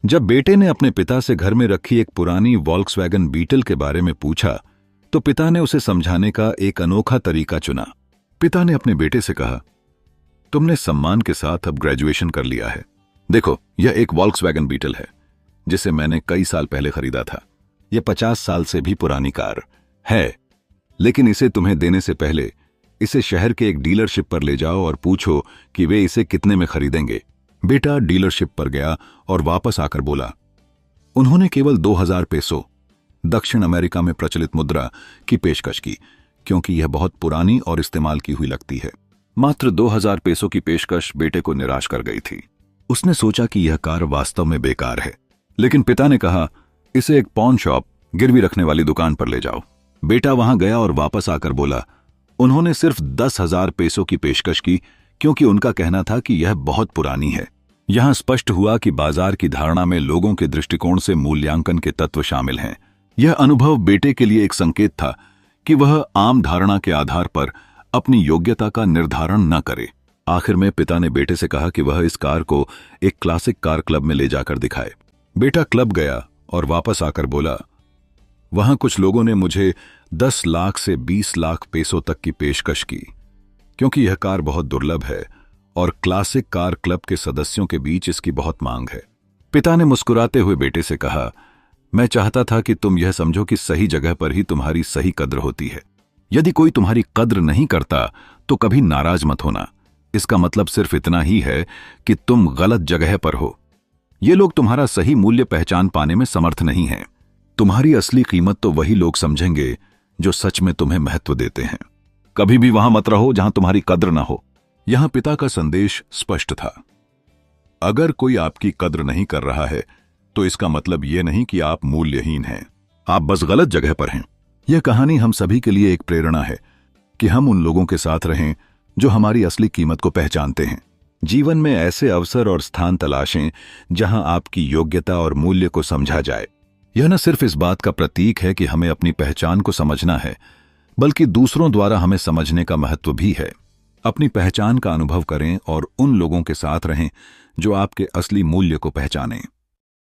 जब बेटे ने अपने पिता से घर में रखी एक पुरानी वॉल्क्सवैगन बीटल के बारे में पूछा तो पिता ने उसे समझाने का एक अनोखा तरीका चुना। पिता ने अपने बेटे से कहा, तुमने सम्मान के साथ अब ग्रेजुएशन कर लिया है। देखो, यह एक वॉल्क्सवैगन बीटल है जिसे मैंने कई साल पहले खरीदा था। यह 50 साल से भी पुरानी कार है, लेकिन इसे तुम्हें देने से पहले इसे शहर के एक डीलरशिप पर ले जाओ और पूछो कि वे इसे कितने में खरीदेंगे। बेटा डीलरशिप पर गया और वापस आकर बोला, उन्होंने केवल 2000 पेसो, दक्षिण अमेरिका में प्रचलित मुद्रा, की पेशकश की, क्योंकि यह बहुत पुरानी और इस्तेमाल की हुई लगती है। मात्र 2000 पेसो की पेशकश बेटे को निराश कर गई थी। उसने सोचा कि यह कार वास्तव में बेकार है, लेकिन पिता ने कहा, इसे एक पॉन शॉप, गिरवी रखने वाली दुकान पर ले जाओ। बेटा वहां गया और वापस आकर बोला, उन्होंने सिर्फ 10,000 पेसो की पेशकश की, क्योंकि उनका कहना था कि यह बहुत पुरानी है। यहां स्पष्ट हुआ कि बाजार की धारणा में लोगों के दृष्टिकोण से मूल्यांकन के तत्व शामिल हैं। यह अनुभव बेटे के लिए एक संकेत था कि वह आम धारणा के आधार पर अपनी योग्यता का निर्धारण न करे। आखिर में पिता ने बेटे से कहा कि वह इस कार को एक क्लासिक कार क्लब में ले जाकर दिखाए। बेटा क्लब गया और वापस आकर बोला, वहां कुछ लोगों ने मुझे 10 लाख से 20 लाख पेसो तक की पेशकश की, क्योंकि यह कार बहुत दुर्लभ है और क्लासिक कार क्लब के सदस्यों के बीच इसकी बहुत मांग है। पिता ने मुस्कुराते हुए बेटे से कहा, मैं चाहता था कि तुम यह समझो कि सही जगह पर ही तुम्हारी सही कद्र होती है। यदि कोई तुम्हारी कद्र नहीं करता तो कभी नाराज मत होना। इसका मतलब सिर्फ इतना ही है कि तुम गलत जगह पर हो। ये लोग तुम्हारा सही मूल्य पहचान पाने में समर्थ नहीं हैं। तुम्हारी असली कीमत तो वही लोग समझेंगे जो सच में तुम्हें महत्व देते हैं। कभी भी वहां मत रहो जहां तुम्हारी कद्र ना हो। यहां पिता का संदेश स्पष्ट था। अगर कोई आपकी कद्र नहीं कर रहा है तो इसका मतलब यह नहीं कि आप मूल्यहीन हैं, आप बस गलत जगह पर हैं। यह कहानी हम सभी के लिए एक प्रेरणा है कि हम उन लोगों के साथ रहें जो हमारी असली कीमत को पहचानते हैं। जीवन में ऐसे अवसर और स्थान तलाशें जहां आपकी योग्यता और मूल्य को समझा जाए। यह न सिर्फ इस बात का प्रतीक है कि हमें अपनी पहचान को समझना है, बल्कि दूसरों द्वारा हमें समझने का महत्व भी है। अपनी पहचान का अनुभव करें और उन लोगों के साथ रहें जो आपके असली मूल्य को पहचानें।